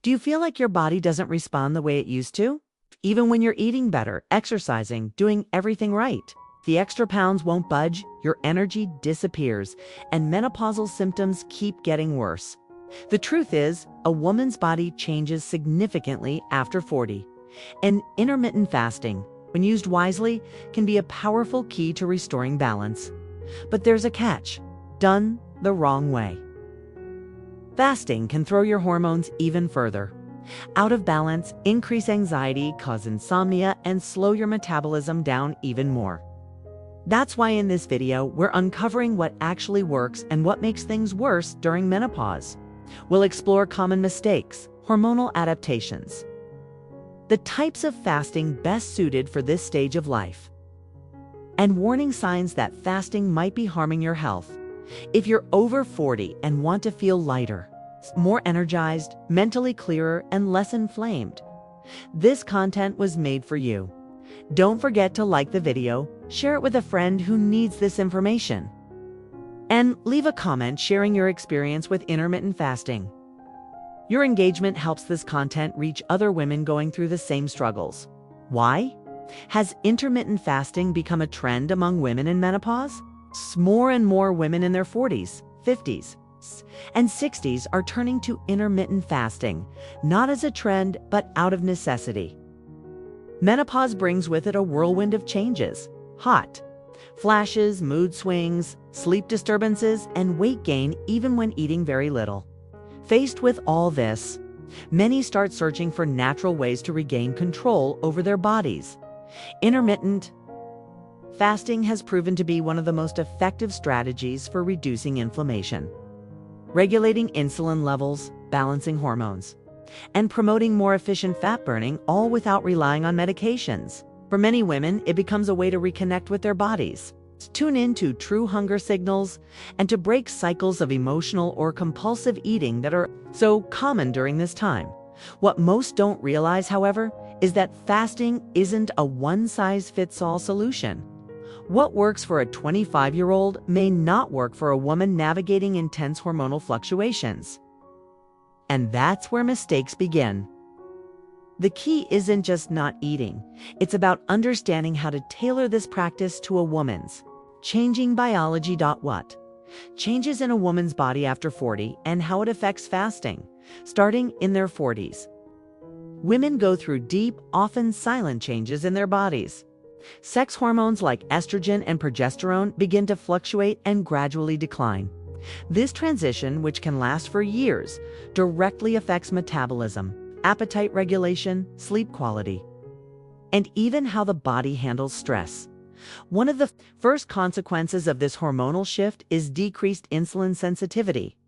Do you feel like your body doesn't respond the way it used to? Even when you're eating better, exercising, doing everything right. The extra pounds won't budge, your energy disappears, and menopausal symptoms keep getting worse. The truth is, a woman's body changes significantly after 40. And intermittent fasting, when used wisely, can be a powerful key to restoring balance. But there's a catch: done the wrong way. Fasting can throw your hormones even further. Out of balance, increase anxiety, cause insomnia, and slow your metabolism down even more. That's why in this video, we're uncovering what actually works and what makes things worse during menopause. We'll explore common mistakes, hormonal adaptations, the types of fasting best suited for this stage of life, and warning signs that fasting might be harming your health. If you're over 40 and want to feel lighter, more energized, mentally clearer, and less inflamed, this content was made for you. Don't forget to like the video, share it with a friend who needs this information, and leave a comment sharing your experience with intermittent fasting. Your engagement helps this content reach other women going through the same struggles. Why? Has intermittent fasting become a trend among women in menopause? More and more women in their 40s, 50s, and 60s are turning to intermittent fasting, not as a trend, but out of necessity. Menopause brings with it a whirlwind of changes: hot flashes, mood swings, sleep disturbances, and weight gain even when eating very little. Faced with all this, many start searching for natural ways to regain control over their bodies. Intermittent fasting has proven to be one of the most effective strategies for reducing inflammation, regulating insulin levels, balancing hormones, and promoting more efficient fat burning, all without relying on medications. For many women, it becomes a way to reconnect with their bodies, to tune into true hunger signals, and to break cycles of emotional or compulsive eating that are so common during this time. What most don't realize, however, is that fasting isn't a one-size-fits-all solution. What works for a 25-year-old may not work for a woman navigating intense hormonal fluctuations. And that's where mistakes begin. The key isn't just not eating. It's about understanding how to tailor this practice to a woman's changing biology. What changes in a woman's body after 40 and how it affects fasting, starting in their 40s. Women go through deep, often silent changes in their bodies. Sex hormones like estrogen and progesterone begin to fluctuate and gradually decline. This transition, which can last for years, directly affects metabolism, appetite regulation, sleep quality, and even how the body handles stress. One of the first consequences of this hormonal shift is decreased insulin sensitivity.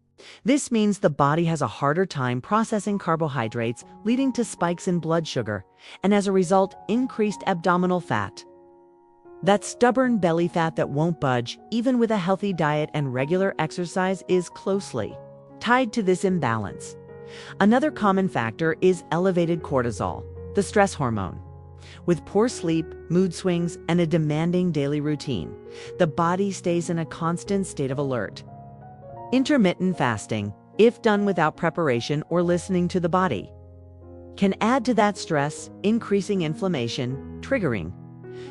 This means the body has a harder time processing carbohydrates, leading to spikes in blood sugar, and as a result, increased abdominal fat. That stubborn belly fat that won't budge, even with a healthy diet and regular exercise, is closely tied to this imbalance. Another common factor is elevated cortisol, the stress hormone. With poor sleep, mood swings, and a demanding daily routine, the body stays in a constant state of alert. Intermittent fasting, if done without preparation or listening to the body, can add to that stress, increasing inflammation, triggering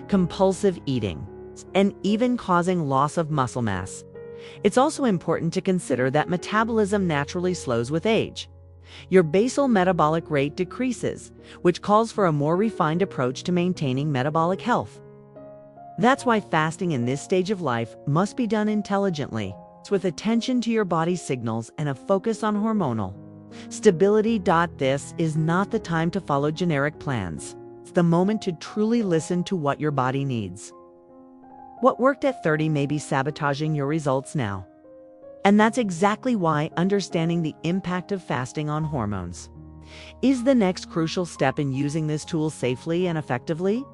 compulsive eating, and even causing loss of muscle mass. It's also important to consider that metabolism naturally slows with age. Your basal metabolic rate decreases, which calls for a more refined approach to maintaining metabolic health. That's why fasting in this stage of life must be done intelligently, with attention to your body's signals and a focus on hormonal stability. This is not the time to follow generic plans. It's the moment to truly listen to what your body needs. What worked at 30 may be sabotaging your results now. And that's exactly why understanding the impact of fasting on hormones is the next crucial step in using this tool safely and effectively.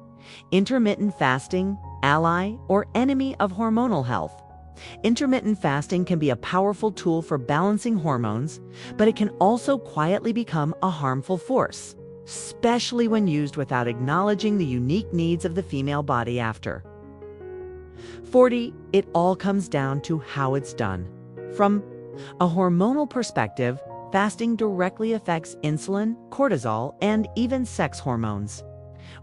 Intermittent fasting, ally or enemy of hormonal health? Intermittent fasting can be a powerful tool for balancing hormones, but it can also quietly become a harmful force, especially when used without acknowledging the unique needs of the female body after 40. It all comes down to how it's done. From a hormonal perspective, fasting directly affects insulin, cortisol, and even sex hormones.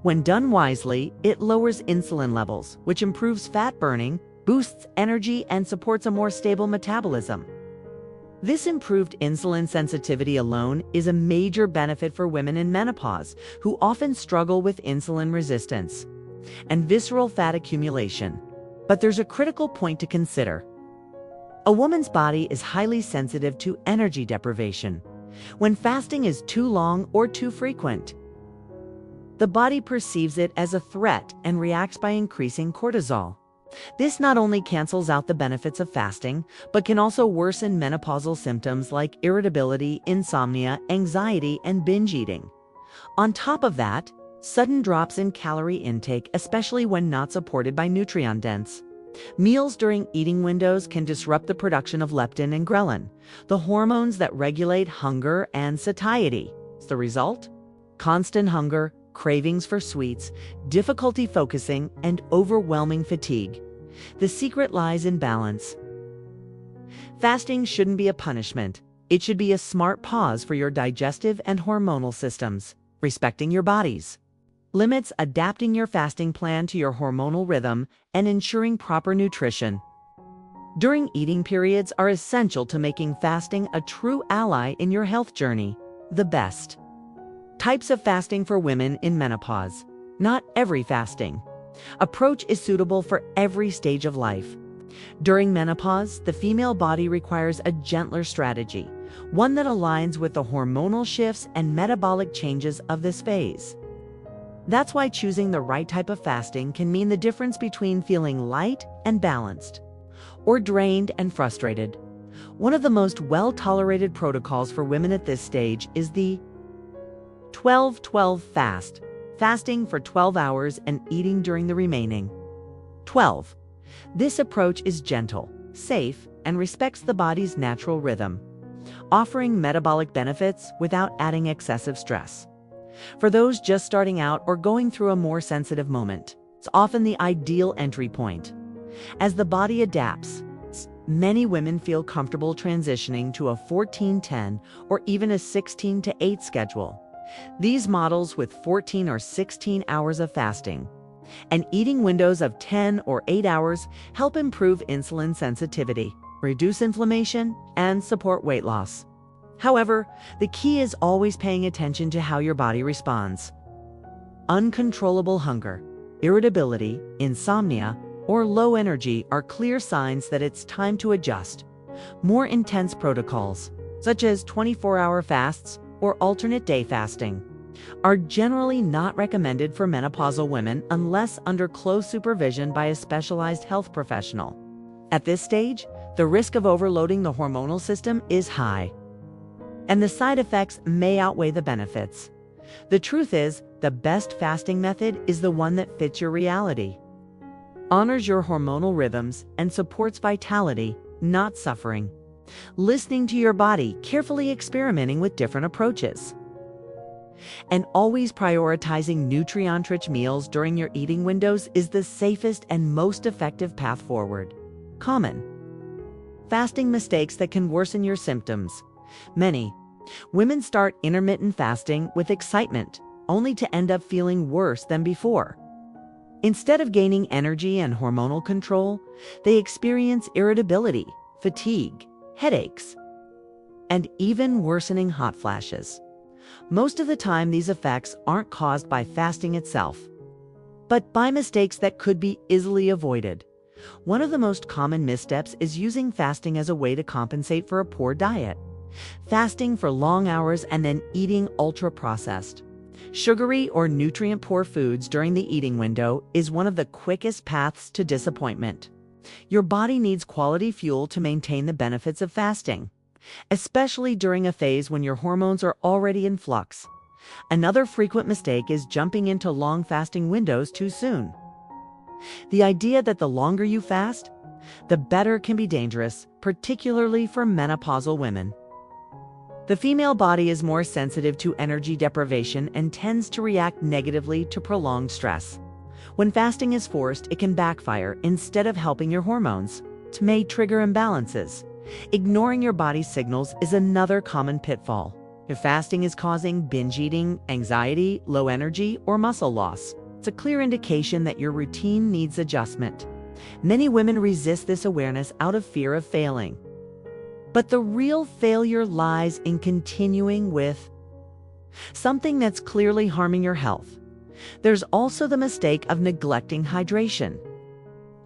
When done wisely, it lowers insulin levels, which improves fat burning, boosts energy, and supports a more stable metabolism. This improved insulin sensitivity alone is a major benefit for women in menopause, who often struggle with insulin resistance and visceral fat accumulation. But there's a critical point to consider. A woman's body is highly sensitive to energy deprivation. When fasting is too long or too frequent, the body perceives it as a threat and reacts by increasing cortisol. This not only cancels out the benefits of fasting, but can also worsen menopausal symptoms like irritability, insomnia, anxiety, and binge eating. On top of that, sudden drops in calorie intake, especially when not supported by nutrient-dense meals during eating windows, can disrupt the production of leptin and ghrelin, the hormones that regulate hunger and satiety. The result? Constant hunger, cravings for sweets, difficulty focusing, and overwhelming fatigue. The secret lies in balance. Fasting shouldn't be a punishment. It should be a smart pause for your digestive and hormonal systems, respecting your body's limits, adapting your fasting plan to your hormonal rhythm, and ensuring proper nutrition during eating periods are essential to making fasting a true ally in your health journey. The best types of fasting for women in menopause. Not every fasting approach is suitable for every stage of life. During menopause, the female body requires a gentler strategy, one that aligns with the hormonal shifts and metabolic changes of this phase. That's why choosing the right type of fasting can mean the difference between feeling light and balanced, or drained and frustrated. One of the most well-tolerated protocols for women at this stage is the 12-12 fast, fasting for 12 hours and eating during the remaining 12. This approach is gentle, safe, and respects the body's natural rhythm, offering metabolic benefits without adding excessive stress. For those just starting out or going through a more sensitive moment, it's often the ideal entry point. As the body adapts, many women feel comfortable transitioning to a 14-10 or even a 16-8 schedule. These models with 14 or 16 hours of fasting and eating windows of 10 or 8 hours help improve insulin sensitivity, reduce inflammation, and support weight loss. However, the key is always paying attention to how your body responds. Uncontrollable hunger, irritability, insomnia, or low energy are clear signs that it's time to adjust. More intense protocols, such as 24-hour fasts or alternate day fasting, are generally not recommended for menopausal women unless under close supervision by a specialized health professional. At this stage, the risk of overloading the hormonal system is high, and the side effects may outweigh the benefits. The truth is, the best fasting method is the one that fits your reality, honors your hormonal rhythms, and supports vitality, not suffering. Listening to your body, carefully experimenting with different approaches, and always prioritizing nutrient-rich meals during your eating windows is the safest and most effective path forward. Common fasting mistakes that can worsen your symptoms. Many women start intermittent fasting with excitement, only to end up feeling worse than before. Instead of gaining energy and hormonal control, they experience irritability, fatigue, headaches, and even worsening hot flashes. Most of the time, these effects aren't caused by fasting itself, but by mistakes that could be easily avoided. One of the most common missteps is using fasting as a way to compensate for a poor diet. Fasting for long hours and then eating ultra-processed, sugary, or nutrient-poor foods during the eating window is one of the quickest paths to disappointment. Your body needs quality fuel to maintain the benefits of fasting, especially during a phase when your hormones are already in flux. Another frequent mistake is jumping into long fasting windows too soon. The idea that the longer you fast, the better can be dangerous, particularly for menopausal women. The female body is more sensitive to energy deprivation and tends to react negatively to prolonged stress. When fasting is forced, it can backfire. Instead of helping your hormones, it may trigger imbalances, Ignoring your body's signals is another common pitfall. If fasting is causing binge eating, anxiety, low energy, or muscle loss, it's a clear indication that your routine needs adjustment. Many women resist this awareness out of fear of failing. But the real failure lies in continuing with something that's clearly harming your health. There's also the mistake of neglecting hydration.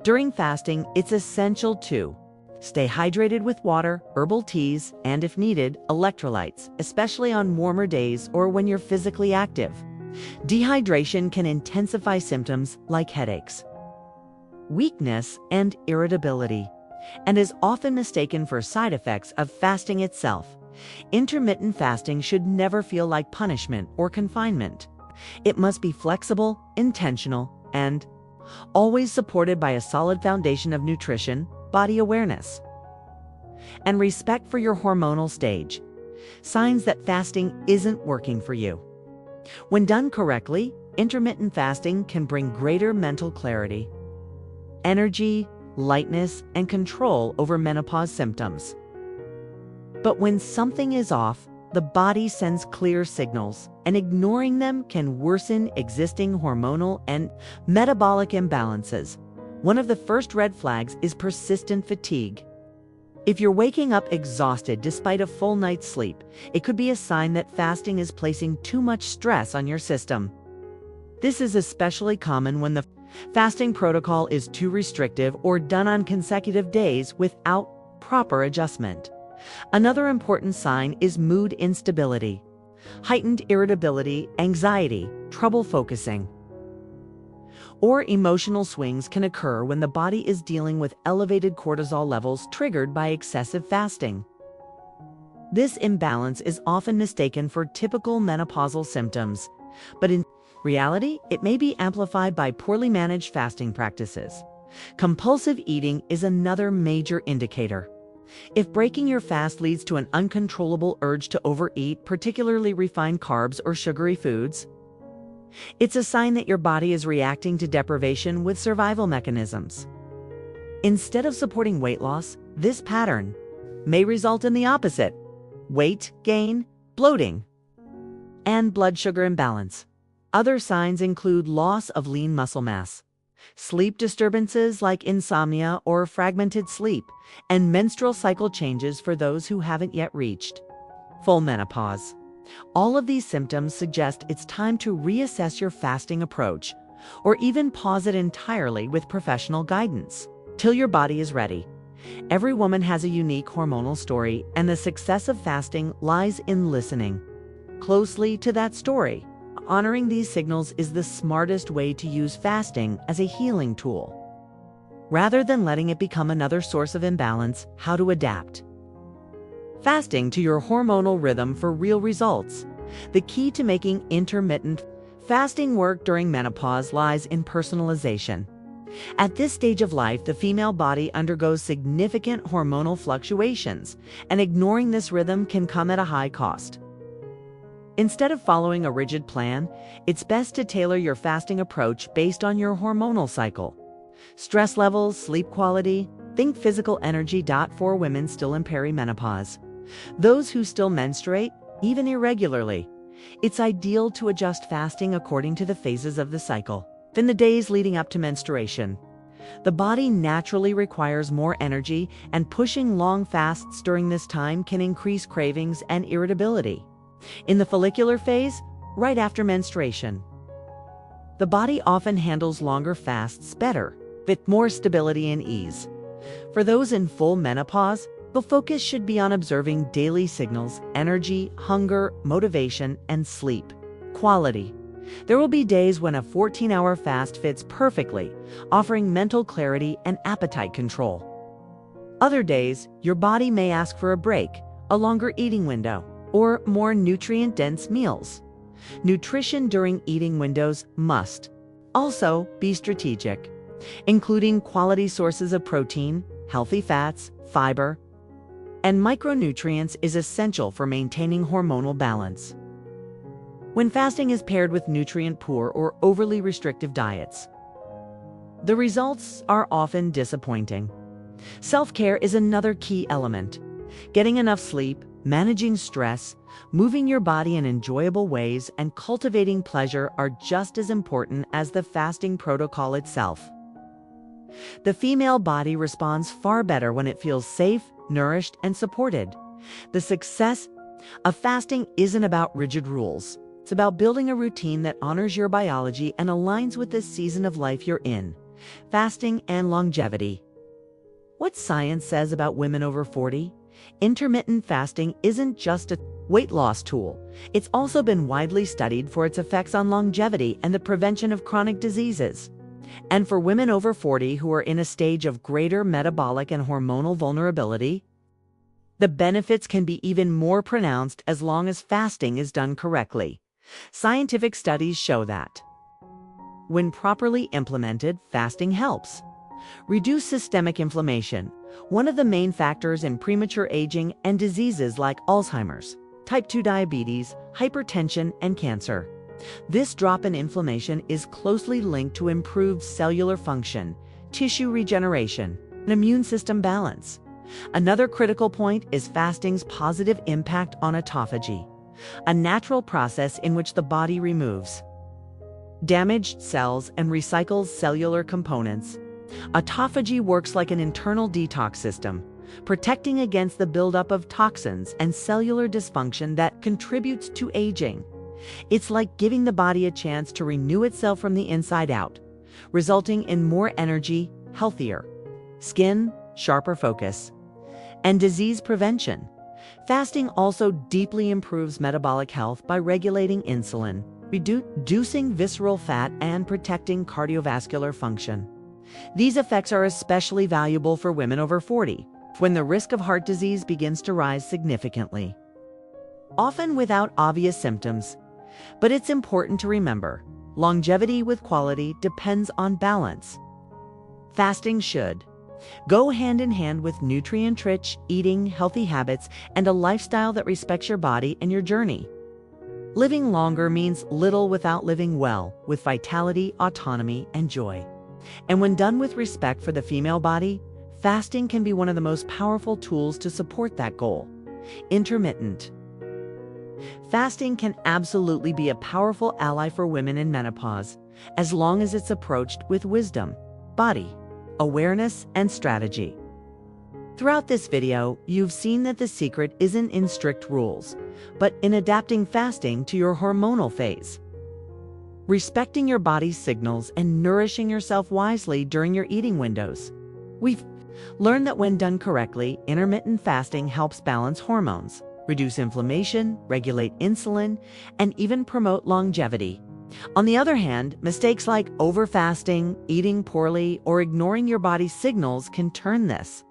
During fasting, it's essential to stay hydrated with water, herbal teas, and if needed, electrolytes, especially on warmer days or when you're physically active. Dehydration can intensify symptoms like headaches, weakness, and irritability, and is often mistaken for side effects of fasting itself. Intermittent fasting should never feel like punishment or confinement. It must be flexible, intentional, and always supported by a solid foundation of nutrition, body awareness, and respect for your hormonal stage. Signs that fasting isn't working for you. When done correctly, intermittent fasting can bring greater mental clarity, energy, lightness, and control over menopause symptoms. But when something is off, the body sends clear signals, and ignoring them can worsen existing hormonal and metabolic imbalances. One of the first red flags is persistent fatigue. If you're waking up exhausted despite a full night's sleep, it could be a sign that fasting is placing too much stress on your system. This is especially common when the fasting protocol is too restrictive or done on consecutive days without proper adjustment. Another important sign is mood instability, heightened irritability, anxiety, trouble focusing, or emotional swings can occur when the body is dealing with elevated cortisol levels triggered by excessive fasting. This imbalance is often mistaken for typical menopausal symptoms, but in reality, it may be amplified by poorly managed fasting practices. Compulsive eating is another major indicator. If breaking your fast leads to an uncontrollable urge to overeat, particularly refined carbs or sugary foods, it's a sign that your body is reacting to deprivation with survival mechanisms. Instead of supporting weight loss, this pattern may result in the opposite: weight gain, bloating, and blood sugar imbalance. Other signs include loss of lean muscle mass, sleep disturbances like insomnia or fragmented sleep, and menstrual cycle changes for those who haven't yet reached full menopause. All of these symptoms suggest it's time to reassess your fasting approach, or even pause it entirely with professional guidance till your body is ready. Every woman has a unique hormonal story, and the success of fasting lies in listening closely to that story. Honoring these signals is the smartest way to use fasting as a healing tool, rather than letting it become another source of imbalance. How to adapt fasting to your hormonal rhythm for real results. The key to making intermittent fasting work during menopause lies in personalization. At this stage of life, the female body undergoes significant hormonal fluctuations, and ignoring this rhythm can come at a high cost. Instead of following a rigid plan, it's best to tailor your fasting approach based on your hormonal cycle, stress levels, sleep quality. Think physical energy. For women still in perimenopause, those who still menstruate, even irregularly, it's ideal to adjust fasting according to the phases of the cycle. In the days leading up to menstruation, the body naturally requires more energy, and pushing long fasts during this time can increase cravings and irritability. In the follicular phase, right after menstruation, the body often handles longer fasts better, with more stability and ease. For those in full menopause, the focus should be on observing daily signals: energy, hunger, motivation, and sleep quality. There will be days when a 14-hour fast fits perfectly, offering mental clarity and appetite control. Other days, your body may ask for a break, a longer eating window, or more nutrient-dense meals. Nutrition during eating windows must also be strategic, including quality sources of protein, healthy fats, fiber, and micronutrients is essential for maintaining hormonal balance. When fasting is paired with nutrient-poor or overly restrictive diets, the results are often disappointing. Self-care is another key element. Getting enough sleep, managing stress, moving your body in enjoyable ways, and cultivating pleasure are just as important as the fasting protocol itself. The female body responds far better when it feels safe, nourished, and supported. The success of fasting isn't about rigid rules. It's about building a routine that honors your biology and aligns with the season of life you're in. Fasting and longevity. What science says about women over 40? Intermittent fasting isn't just a weight loss tool. It's also been widely studied for its effects on longevity and the prevention of chronic diseases. And for women over 40 who are in a stage of greater metabolic and hormonal vulnerability, the benefits can be even more pronounced as long as fasting is done correctly. Scientific studies show that when properly implemented, fasting helps reduce systemic inflammation, one of the main factors in premature aging and diseases like Alzheimer's, type 2 diabetes, hypertension, and cancer. This drop in inflammation is closely linked to improved cellular function, tissue regeneration, and immune system balance. Another critical point is fasting's positive impact on autophagy, a natural process in which the body removes damaged cells and recycles cellular components. Autophagy works like an internal detox system, protecting against the buildup of toxins and cellular dysfunction that contributes to aging. It's like giving the body a chance to renew itself from the inside out, resulting in more energy, healthier skin, sharper focus, and disease prevention. Fasting also deeply improves metabolic health by regulating insulin, reducing visceral fat, and protecting cardiovascular function. These effects are especially valuable for women over 40, when the risk of heart disease begins to rise significantly, often without obvious symptoms. But it's important to remember, longevity with quality depends on balance. Fasting should go hand in hand with nutrient-rich eating, healthy habits, and a lifestyle that respects your body and your journey. Living longer means little without living well, with vitality, autonomy, and joy. And when done with respect for the female body, fasting can be one of the most powerful tools to support that goal. Intermittent fasting can absolutely be a powerful ally for women in menopause, as long as it's approached with wisdom, body awareness, and strategy. Throughout this video, you've seen that the secret isn't in strict rules, but in adapting fasting to your hormonal phase, respecting your body's signals, and nourishing yourself wisely during your eating windows. We've learned that when done correctly, intermittent fasting helps balance hormones, reduce inflammation, regulate insulin, and even promote longevity. On the other hand, mistakes like overfasting, eating poorly, or ignoring your body's signals can turn this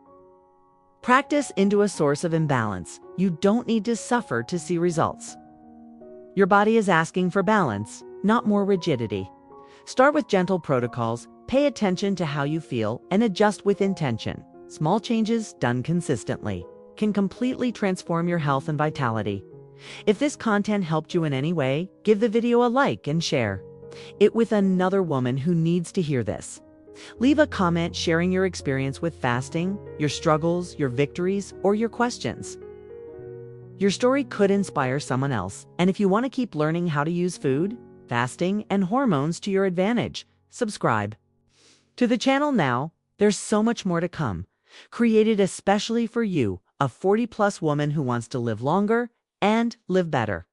practice into a source of imbalance. You don't need to suffer to see results. Your body is asking for balance, not more rigidity. Start with gentle protocols, pay attention to how you feel, and adjust with intention. Small changes done consistently can completely transform your health and vitality. If this content helped you in any way, give the video a like and share it with another woman who needs to hear this. Leave a comment sharing your experience with fasting, your struggles, your victories, or your questions. Your story could inspire someone else, and if you want to keep learning how to use food, fasting, and hormones to your advantage, subscribe to the channel now. There's so much more to come, created especially for you, a 40-plus woman who wants to live longer and live better.